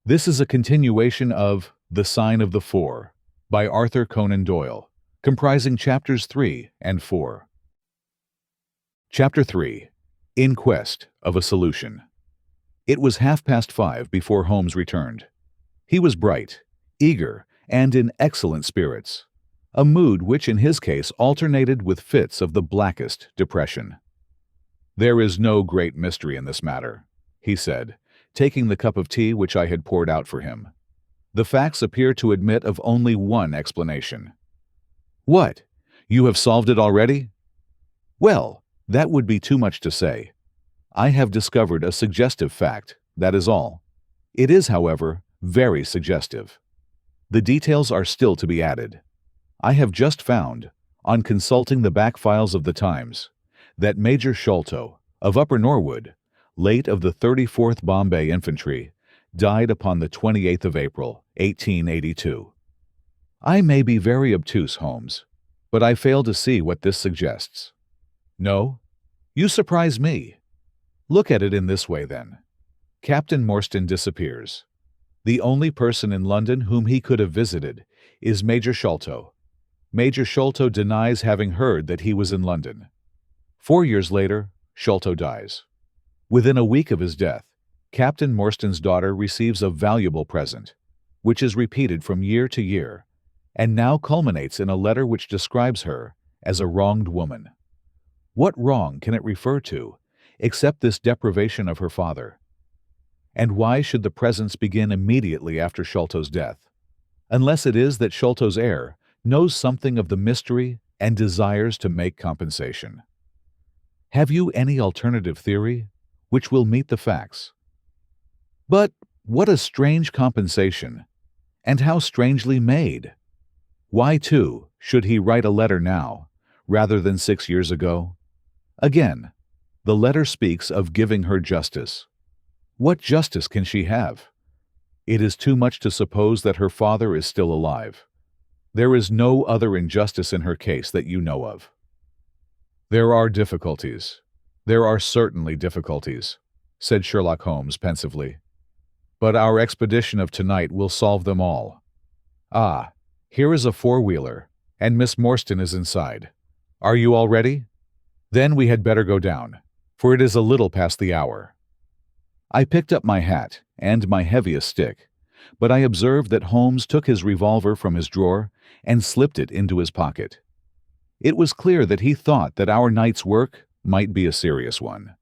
This is a continuation of The Sign of the Four by Arthur Conan Doyle, comprising chapters 3 and 4. Chapter 3. In Quest of a Solution. It was 5:30 before Holmes returned. He was bright, eager, and in excellent spirits, a mood which in his case alternated with fits of the blackest depression. "There is no great mystery in this matter," he said, taking the cup of tea which I had poured out for him. "The facts appear to admit of only one explanation." "What? You have solved it already?" "Well, that would be too much to say. I have discovered a suggestive fact, that is all. It is, however, very suggestive. The details are still to be added. I have just found, on consulting the back files of the Times, that Major Sholto, of Upper Norwood, late of the 34th Bombay Infantry, died upon the 28th of April, 1882. I may be very obtuse, Holmes, but I fail to see what this suggests." "No? You surprise me. Look at it in this way, then. Captain Morstan disappears. The only person in London whom he could have visited is Major Sholto. Major Sholto denies having heard that he was in London. 4 years later, Sholto dies. Within a week of his death, Captain Morstan's daughter receives a valuable present, which is repeated from year to year, and now culminates in a letter which describes her as a wronged woman. What wrong can it refer to, except this deprivation of her father? And why should the presents begin immediately after Sholto's death, unless it is that Sholto's heir knows something of the mystery and desires to make compensation? Have you any alternative theory which will meet the facts? But what a strange compensation, and how strangely made! Why, too, should he write a letter now, rather than 6 years ago? Again, the letter speaks of giving her justice. What justice can she have? It is too much to suppose that her father is still alive. There is no other injustice in her case that you know of." "There are difficulties. There are certainly difficulties," said Sherlock Holmes pensively. "But our expedition of tonight will solve them all. Ah, here is a four-wheeler, and Miss Morstan is inside. Are you all ready? Then we had better go down, for it is a little past the hour." I picked up my hat and my heaviest stick, but I observed that Holmes took his revolver from his drawer and slipped it into his pocket. It was clear that he thought that our night's work might be a serious one.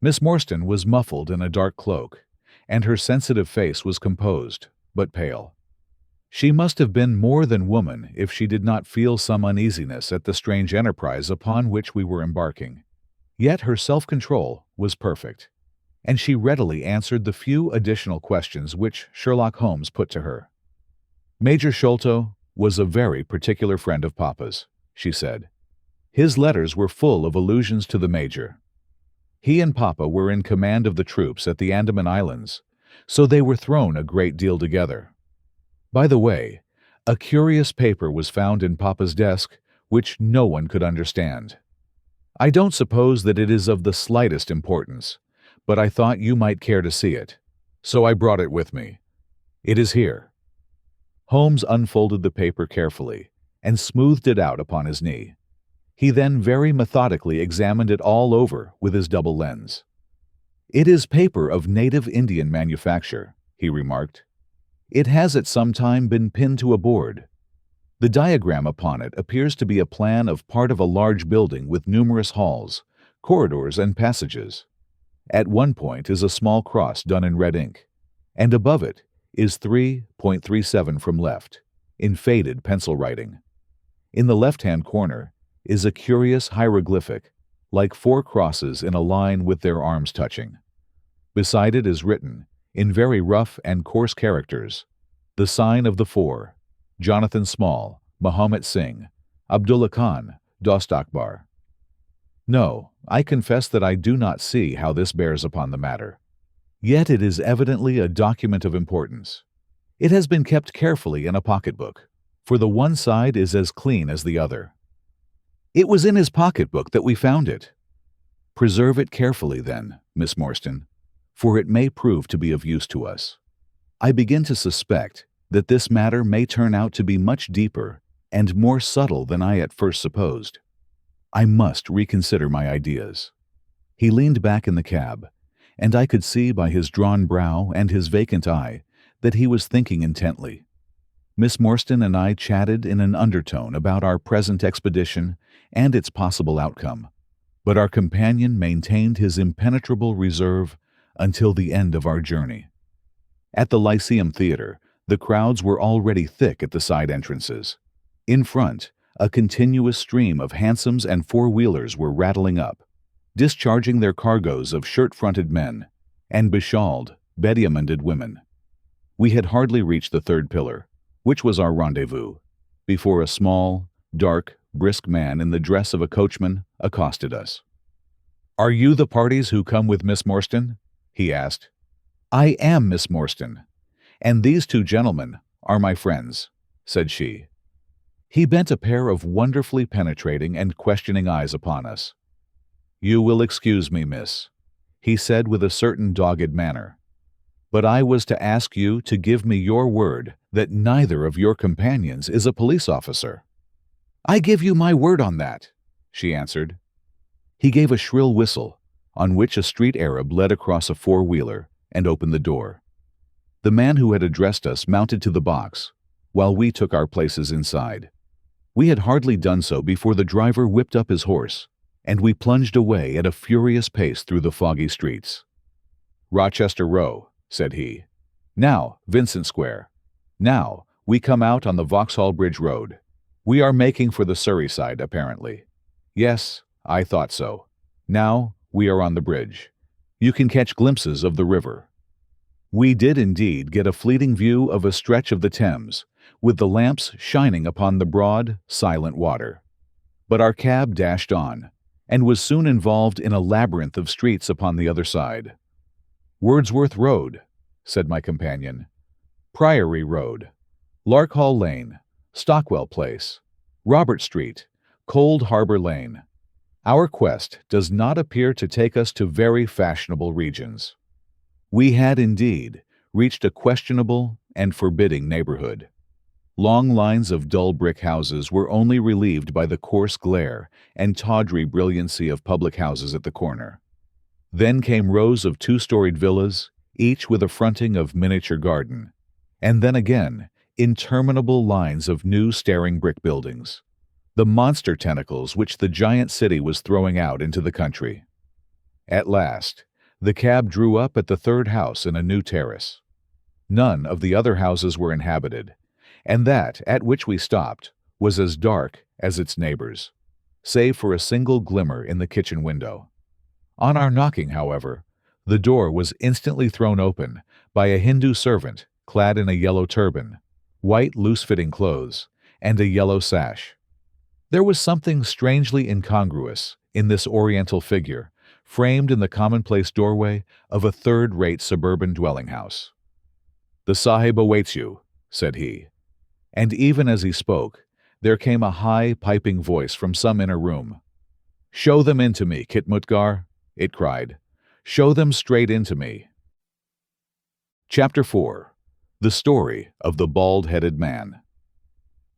Miss Morstan was muffled in a dark cloak, and her sensitive face was composed, but pale. She must have been more than woman if she did not feel some uneasiness at the strange enterprise upon which we were embarking. Yet her self-control was perfect, and she readily answered the few additional questions which Sherlock Holmes put to her. "Major Sholto was a very particular friend of Papa's," she said. "His letters were full of allusions to the Major. He and Papa were in command of the troops at the Andaman Islands, so they were thrown a great deal together. By the way, a curious paper was found in Papa's desk which no one could understand. I don't suppose that it is of the slightest importance, but I thought you might care to see it, so I brought it with me. It is here." Holmes unfolded the paper carefully and smoothed it out upon his knee. He then very methodically examined it all over with his double lens. "It is paper of native Indian manufacture," he remarked. "It has at some time been pinned to a board. The diagram upon it appears to be a plan of part of a large building with numerous halls, corridors, and passages. At one point is a small cross done in red ink, and above it is 3.37 from left, in faded pencil writing. In the left-hand corner is a curious hieroglyphic, like 4 crosses in a line with their arms touching. Beside it is written, in very rough and coarse characters, 'The Sign of the Four, Jonathan Small, Mahomet Singh, Abdullah Khan, Dost Akbar.' No, I confess that I do not see how this bears upon the matter. Yet it is evidently a document of importance. It has been kept carefully in a pocketbook, for the one side is as clean as the other." "It was in his pocketbook that we found it." "Preserve it carefully, then, Miss Morstan, for it may prove to be of use to us." I begin to suspect that this matter may turn out to be much deeper and more subtle than I at first supposed. I must reconsider my ideas." He leaned back in the cab, and I could see by his drawn brow and his vacant eye that he was thinking intently. Miss Morstan and I chatted in an undertone about our present expedition and its possible outcome, but our companion maintained his impenetrable reserve until the end of our journey. At the Lyceum Theater, the crowds were already thick at the side entrances. In front, a continuous stream of hansoms and four-wheelers were rattling up, discharging their cargoes of shirt-fronted men and beshawled, bediamonded women. We had hardly reached the third pillar, which was our rendezvous, before a small, dark, brisk man in the dress of a coachman accosted us. "Are you the parties who come with Miss Morstan?" he asked. "I am Miss Morstan, and these two gentlemen are my friends," said she. He bent a pair of wonderfully penetrating and questioning eyes upon us. "You will excuse me, miss," he said with a certain dogged manner, "but I was to ask you to give me your word that neither of your companions is a police officer." "I give you my word on that," she answered. He gave a shrill whistle, on which a street Arab led across a four-wheeler and opened the door. The man who had addressed us mounted to the box, while we took our places inside. We had hardly done so before the driver whipped up his horse, and we plunged away at a furious pace through the foggy streets. "Rochester Row," said he. "Now, Vincent Square. Now, we come out on the Vauxhall Bridge Road. We are making for the Surrey side, apparently. Yes, I thought so. Now, we are on the bridge. You can catch glimpses of the river." We did indeed get a fleeting view of a stretch of the Thames, with the lamps shining upon the broad, silent water. But our cab dashed on, and was soon involved in a labyrinth of streets upon the other side. "Wordsworth Road," said my companion. "Priory Road, Larkhall Lane, Stockwell Place, Robert Street, Cold Harbor Lane. Our quest does not appear to take us to very fashionable regions." We had indeed reached a questionable and forbidding neighborhood. Long lines of dull brick houses were only relieved by the coarse glare and tawdry brilliancy of public houses at the corner. Then came rows of two-storied villas, each with a fronting of miniature garden, and then again interminable lines of new staring brick buildings, the monster tentacles which the giant city was throwing out into the country. At last, the cab drew up at the third house in a new terrace. None of the other houses were inhabited, and that at which we stopped was as dark as its neighbors, save for a single glimmer in the kitchen window. On our knocking, however, the door was instantly thrown open by a Hindu servant clad in a yellow turban, white loose-fitting clothes, and a yellow sash. There was something strangely incongruous in this oriental figure, framed in the commonplace doorway of a third-rate suburban dwelling-house. "The Sahib awaits you," said he. And even as he spoke, there came a high, piping voice from some inner room. "Show them in to me, Kitmutgar," it cried. "Show them straight into me." Chapter 4. The Story of the Bald-Headed Man.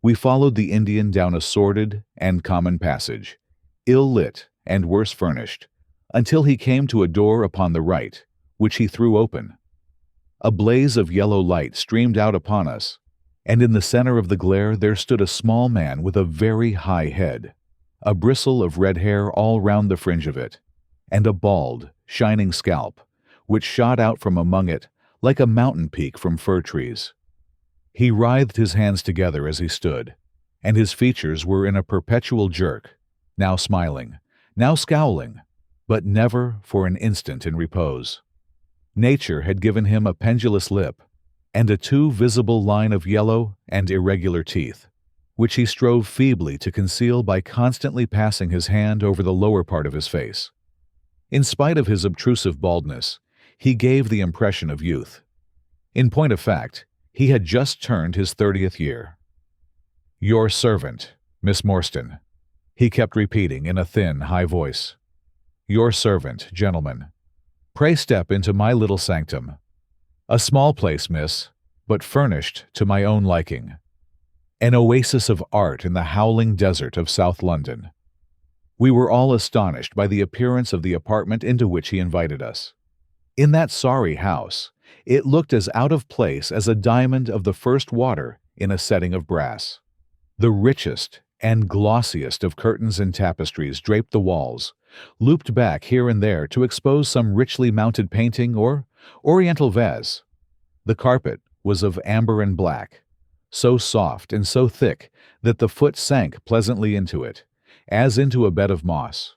We followed the Indian down a sordid and common passage, ill-lit and worse furnished, until he came to a door upon the right, which he threw open. A blaze of yellow light streamed out upon us, and in the center of the glare there stood a small man with a very high head, a bristle of red hair all round the fringe of it, and a bald, shining scalp, which shot out from among it like a mountain peak from fir trees. He writhed his hands together as he stood, and his features were in a perpetual jerk, now smiling, now scowling, but never for an instant in repose. Nature had given him a pendulous lip, and a too visible line of yellow and irregular teeth, which he strove feebly to conceal by constantly passing his hand over the lower part of his face. In spite of his obtrusive baldness, he gave the impression of youth. In point of fact, he had just turned his 30th year. "Your servant, Miss Morstan," he kept repeating in a thin, high voice. "Your servant, gentlemen. Pray step into my little sanctum. A small place, miss, but furnished to my own liking. An oasis of art in the howling desert of South London. We were all astonished by the appearance of the apartment into which he invited us. In that sorry house, it looked as out of place as a diamond of the first water in a setting of brass. The richest and glossiest of curtains and tapestries draped the walls, looped back here and there to expose some richly mounted painting or oriental vase. The carpet was of amber and black, so soft and so thick that the foot sank pleasantly into it, as into a bed of moss.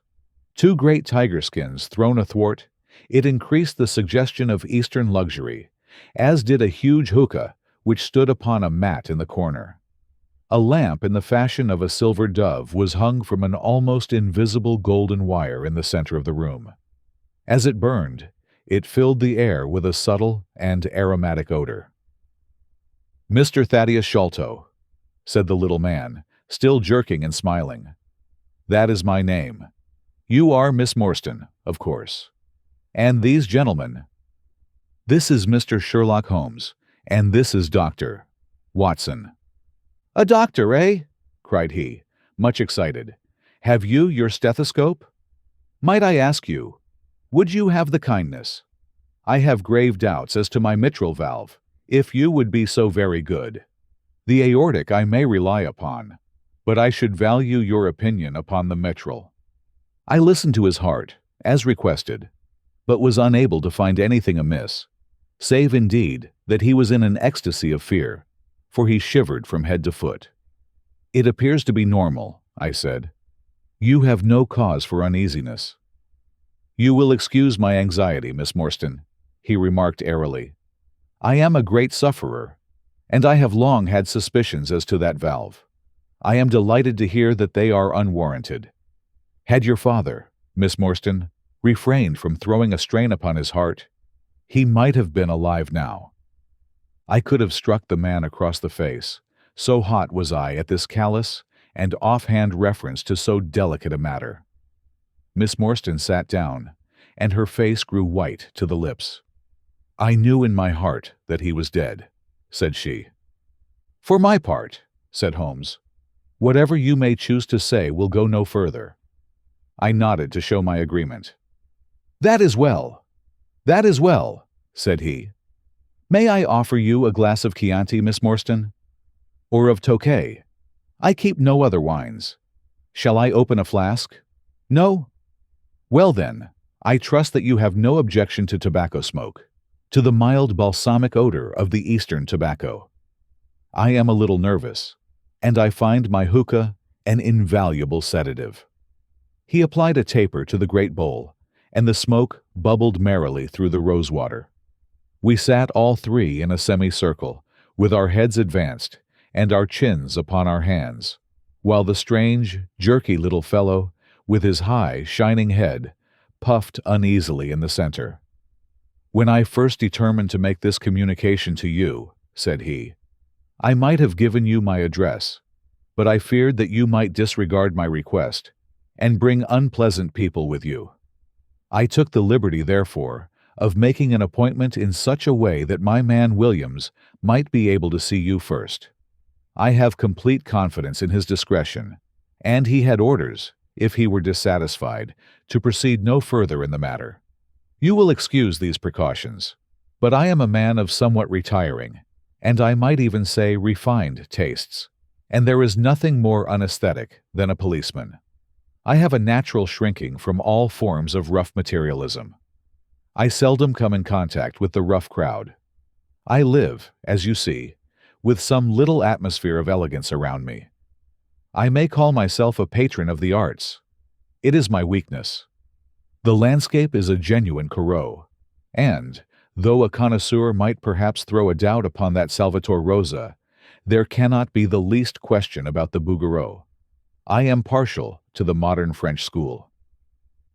Two great tiger skins thrown athwart, it increased the suggestion of Eastern luxury, as did a huge hookah which stood upon a mat in the corner. A lamp in the fashion of a silver dove was hung from an almost invisible golden wire in the center of the room. As it burned, it filled the air with a subtle and aromatic odor. "Mr. Thaddeus Sholto," said the little man, still jerking and smiling. "That is my name. You are Miss Morstan, of course. And these gentlemen—" "This is Mr. Sherlock Holmes, and this is Dr. Watson." "A doctor, eh?" cried he, much excited. "Have you your stethoscope? Might I ask you, would you have the kindness? I have grave doubts as to my mitral valve, if you would be so very good. The aortic I may rely upon, but I should value your opinion upon the mitral." I listened to his heart, as requested, but was unable to find anything amiss, save indeed that he was in an ecstasy of fear, for he shivered from head to foot. "It appears to be normal," I said. "You have no cause for uneasiness." "You will excuse my anxiety, Miss Morstan," he remarked airily. "I am a great sufferer, and I have long had suspicions as to that valve. I am delighted to hear that they are unwarranted. Had your father, Miss Morstan, refrained from throwing a strain upon his heart, he might have been alive now." I could have struck the man across the face, so hot was I at this callous and offhand reference to so delicate a matter. Miss Morstan sat down, and her face grew white to the lips. "I knew in my heart that he was dead," said she. "For my part," said Holmes, "whatever you may choose to say will go no further." I nodded to show my agreement. "That is well. That is well," said he. "May I offer you a glass of Chianti, Miss Morstan? Or of Tokay? I keep no other wines. Shall I open a flask? No? Well then, I trust that you have no objection to tobacco smoke, to the mild balsamic odor of the Eastern tobacco. I am a little nervous, and I find my hookah an invaluable sedative." He applied a taper to the great bowl, and the smoke bubbled merrily through the rosewater. We sat all three in a semicircle, with our heads advanced and our chins upon our hands, while the strange, jerky little fellow, with his high, shining head, puffed uneasily in the center. "When I first determined to make this communication to you," said he, "I might have given you my address, but I feared that you might disregard my request and bring unpleasant people with you. I took the liberty, therefore, of making an appointment in such a way that my man Williams might be able to see you first. I have complete confidence in his discretion, and he had orders, if he were dissatisfied, to proceed no further in the matter. You will excuse these precautions, but I am a man of somewhat retiring, and I might even say refined tastes, and there is nothing more unaesthetic than a policeman. I have a natural shrinking from all forms of rough materialism. I seldom come in contact with the rough crowd. I live, as you see, with some little atmosphere of elegance around me. I may call myself a patron of the arts. It is my weakness. The landscape is a genuine Corot, and, though a connoisseur might perhaps throw a doubt upon that Salvator Rosa, there cannot be the least question about the Bouguereau. I am partial to the modern French school.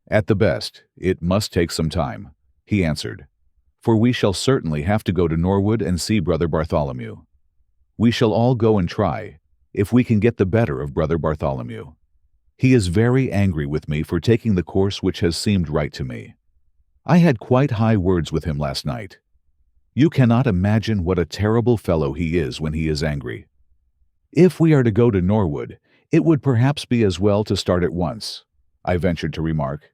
"At the best, it must take some time," he answered, "for we shall certainly have to go to Norwood and see Brother Bartholomew. We shall all go and try, if we can get the better of Brother Bartholomew. He is very angry with me for taking the course which has seemed right to me. I had quite high words with him last night. You cannot imagine what a terrible fellow he is when he is angry. If we are to go to Norwood, it would perhaps be as well to start at once, I ventured to remark.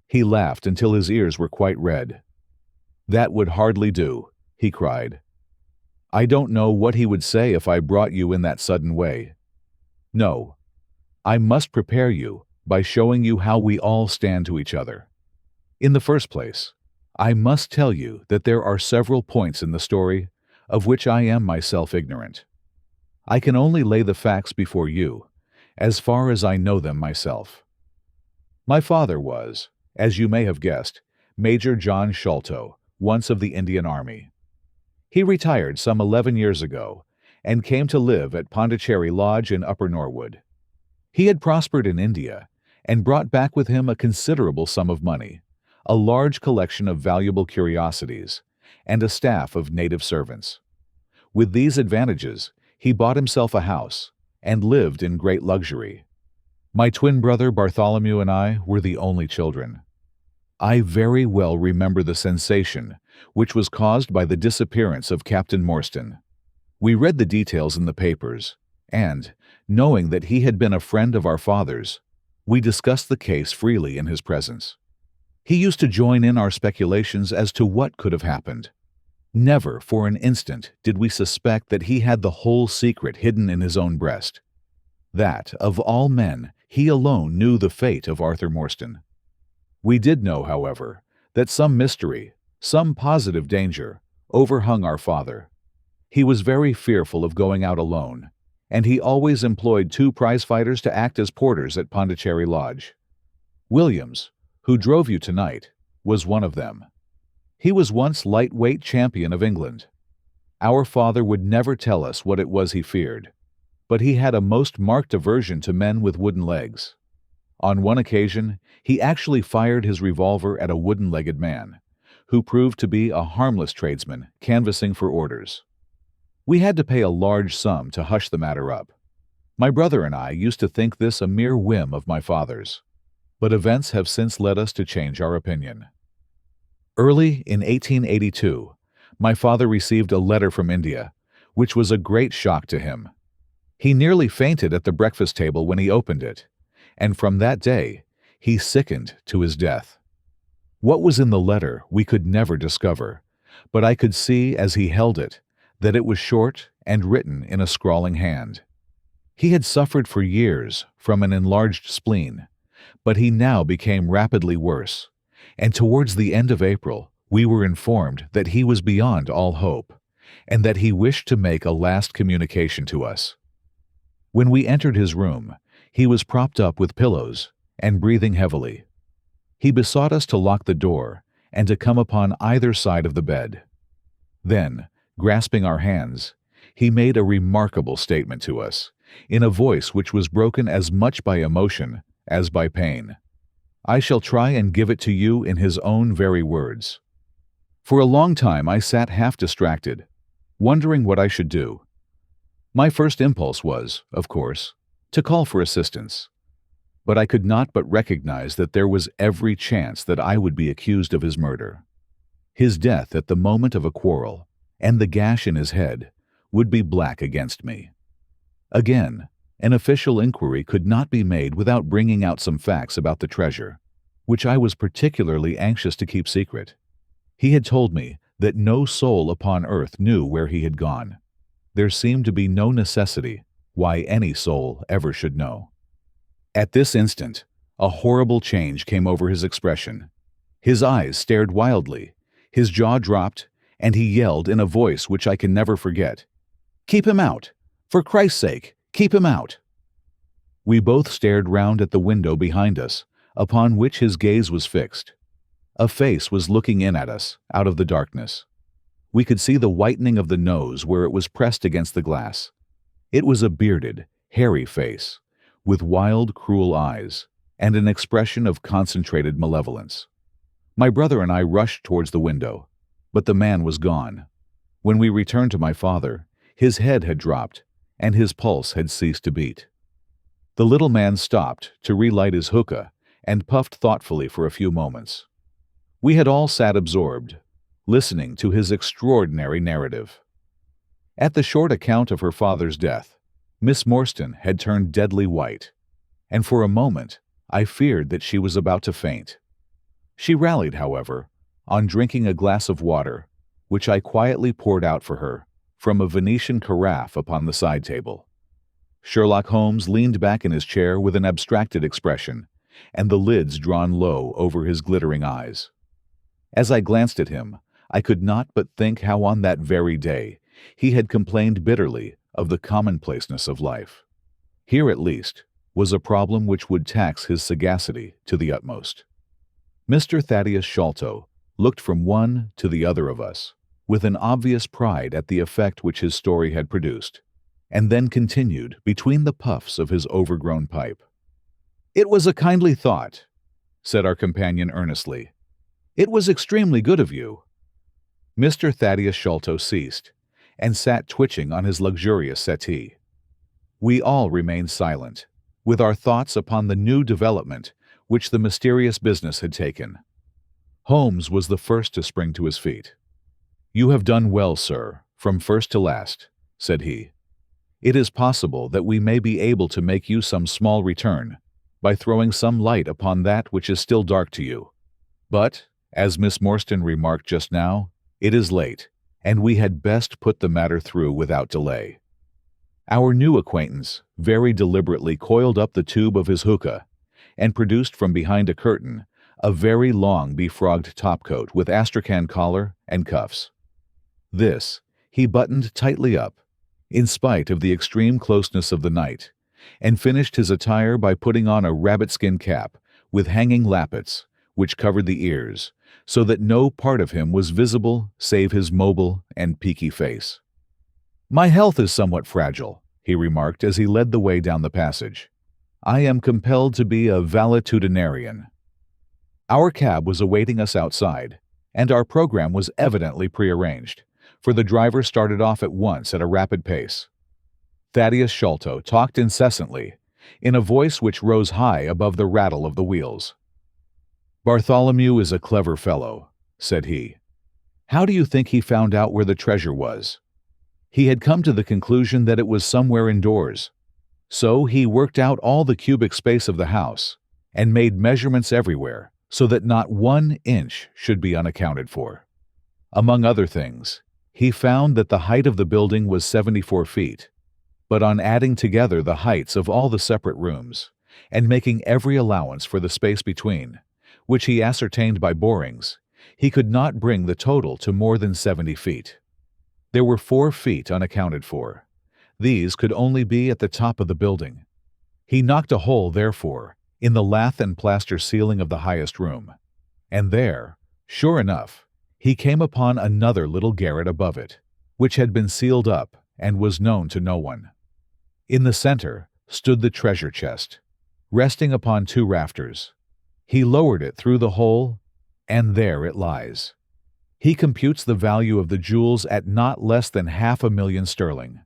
He laughed until his ears were quite red. That would hardly do, he cried. I don't know what he would say if I brought you in that sudden way. No, I must prepare you by showing you how we all stand to each other. In the first place, I must tell you that there are several points in the story of which I am myself ignorant. I can only lay the facts before you, as far as I know them myself. My father was, as you may have guessed, Major John Sholto, once of the Indian Army. He retired some 11 years ago and came to live at Pondicherry Lodge in Upper Norwood. He had prospered in India and brought back with him a considerable sum of money, a large collection of valuable curiosities, and a staff of native servants. With these advantages, he bought himself a house and lived in great luxury. My twin brother Bartholomew and I were the only children. I very well remember the sensation which was caused by the disappearance of Captain Morstan. We read the details in the papers, and, knowing that he had been a friend of our father's, we discussed the case freely in his presence. He used to join in our speculations as to what could have happened. Never for an instant did we suspect that he had the whole secret hidden in his own breast. That, of all men, he alone knew the fate of Arthur Morstan. We did know, however, that some mystery, some positive danger, overhung our father. He was very fearful of going out alone, and he always employed 2 prize-fighters to act as porters at Pondicherry Lodge. Williams, who drove you tonight, was one of them. He was once lightweight champion of England. Our father would never tell us what it was he feared, but he had a most marked aversion to men with wooden legs. On one occasion, he actually fired his revolver at a wooden-legged man, who proved to be a harmless tradesman canvassing for orders. We had to pay a large sum to hush the matter up. My brother and I used to think this a mere whim of my father's, but events have since led us to change our opinion. Early in 1882, my father received a letter from India, which was a great shock to him. He nearly fainted at the breakfast table when he opened it, and from that day he sickened to his death. What was in the letter we could never discover, but I could see as he held it that it was short and written in a scrawling hand. He had suffered for years from an enlarged spleen, but he now became rapidly worse, and towards the end of April we were informed that he was beyond all hope, and that he wished to make a last communication to us. When we entered his room, he was propped up with pillows and breathing heavily. He besought us to lock the door and to come upon either side of the bed. Then, grasping our hands, he made a remarkable statement to us, in a voice which was broken as much by emotion as by pain. I shall try and give it to you in his own very words. For a long time I sat half distracted, wondering what I should do. My first impulse was, of course, to call for assistance. But I could not but recognize that there was every chance that I would be accused of his murder. His death at the moment of a quarrel, and the gash in his head, would be black against me. Again, an official inquiry could not be made without bringing out some facts about the treasure, which I was particularly anxious to keep secret. He had told me that no soul upon earth knew where he had gone. There seemed to be no necessity why any soul ever should know. At this instant, a horrible change came over his expression. His eyes stared wildly, his jaw dropped, and he yelled in a voice which I can never forget, "Keep him out! For Christ's sake, keep him out!" We both stared round at the window behind us, upon which his gaze was fixed. A face was looking in at us, out of the darkness. We could see the whitening of the nose where it was pressed against the glass. It was a bearded, hairy face, with wild, cruel eyes, and an expression of concentrated malevolence. My brother and I rushed towards the window, but the man was gone. When we returned to my father, his head had dropped, and his pulse had ceased to beat. The little man stopped to relight his hookah and puffed thoughtfully for a few moments. We had all sat absorbed, listening to his extraordinary narrative. At the short account of her father's death, Miss Morstan had turned deadly white, and for a moment I feared that she was about to faint. She rallied, however, on drinking a glass of water, which I quietly poured out for her from a Venetian carafe upon the side table. Sherlock Holmes leaned back in his chair with an abstracted expression, and the lids drawn low over his glittering eyes. As I glanced at him, I could not but think how on that very day he had complained bitterly of the commonplaceness of life. Here, at least, was a problem which would tax his sagacity to the utmost. Mr. Thaddeus Sholto looked from one to the other of us, with an obvious pride at the effect which his story had produced, and then continued between the puffs of his overgrown pipe. "It was a kindly thought," said our companion earnestly. "It was extremely good of you." Mr. Thaddeus Sholto ceased, and sat twitching on his luxurious settee. We all remained silent, with our thoughts upon the new development which the mysterious business had taken. Holmes was the first to spring to his feet. "You have done well, sir, from first to last," said he. "It is possible that we may be able to make you some small return by throwing some light upon that which is still dark to you. But, as Miss Morstan remarked just now, it is late, and we had best put the matter through without delay." Our new acquaintance very deliberately coiled up the tube of his hookah and produced from behind a curtain a very long befrogged topcoat with astrakhan collar and cuffs. This he buttoned tightly up, in spite of the extreme closeness of the night, and finished his attire by putting on a rabbit-skin cap with hanging lappets, which covered the ears, so that no part of him was visible save his mobile and peaky face. "My health is somewhat fragile," he remarked as he led the way down the passage. "I am compelled to be a valetudinarian." Our cab was awaiting us outside, and our program was evidently prearranged, for the driver started off at once at a rapid pace. Thaddeus Sholto talked incessantly, in a voice which rose high above the rattle of the wheels. "Bartholomew is a clever fellow," said he. "How do you think he found out where the treasure was? He had come to the conclusion that it was somewhere indoors. So he worked out all the cubic space of the house, and made measurements everywhere, so that not 1 inch should be unaccounted for. Among other things, he found that the height of the building was 74 feet, but on adding together the heights of all the separate rooms, and making every allowance for the space between, which he ascertained by borings, he could not bring the total to more than 70 feet. There were 4 feet unaccounted for. These could only be at the top of the building. He knocked a hole, therefore, in the lath and plaster ceiling of the highest room, and there, sure enough, he came upon another little garret above it, which had been sealed up and was known to no one. In the center stood the treasure chest, resting upon 2 rafters. He lowered it through the hole, and there it lies. He computes the value of the jewels at not less than £500,000 sterling.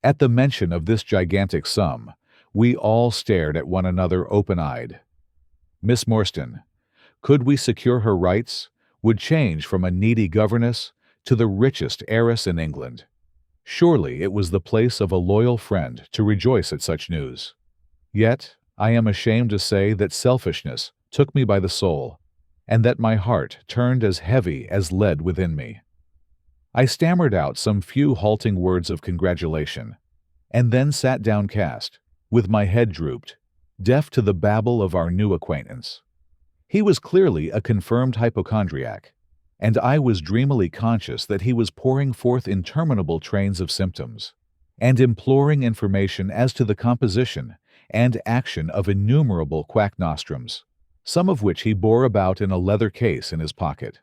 At the mention of this gigantic sum, we all stared at one another open-eyed. Miss Morstan, could we secure her rights, would change from a needy governess to the richest heiress in England. Surely it was the place of a loyal friend to rejoice at such news. Yet I am ashamed to say that selfishness took me by the soul, and that my heart turned as heavy as lead within me. I stammered out some few halting words of congratulation, and then sat downcast, with my head drooped, deaf to the babble of our new acquaintance. He was clearly a confirmed hypochondriac, and I was dreamily conscious that he was pouring forth interminable trains of symptoms, and imploring information as to the composition and action of innumerable quack nostrums, some of which he bore about in a leather case in his pocket.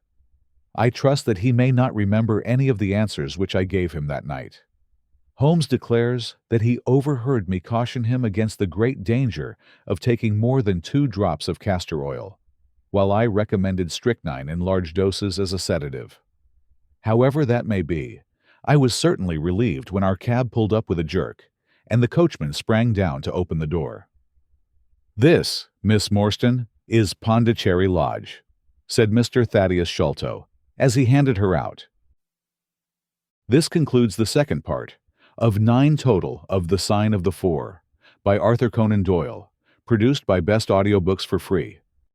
I trust that he may not remember any of the answers which I gave him that night. Holmes declares that he overheard me caution him against the great danger of taking more than 2 drops of castor oil, while I recommended strychnine in large doses as a sedative. However that may be, I was certainly relieved when our cab pulled up with a jerk, and the coachman sprang down to open the door. "This, Miss Morstan, is Pondicherry Lodge," said Mr. Thaddeus Sholto, as he handed her out. This concludes the second part of 9 total of The Sign of the Four by Arthur Conan Doyle, produced by Best Audiobooks for Free.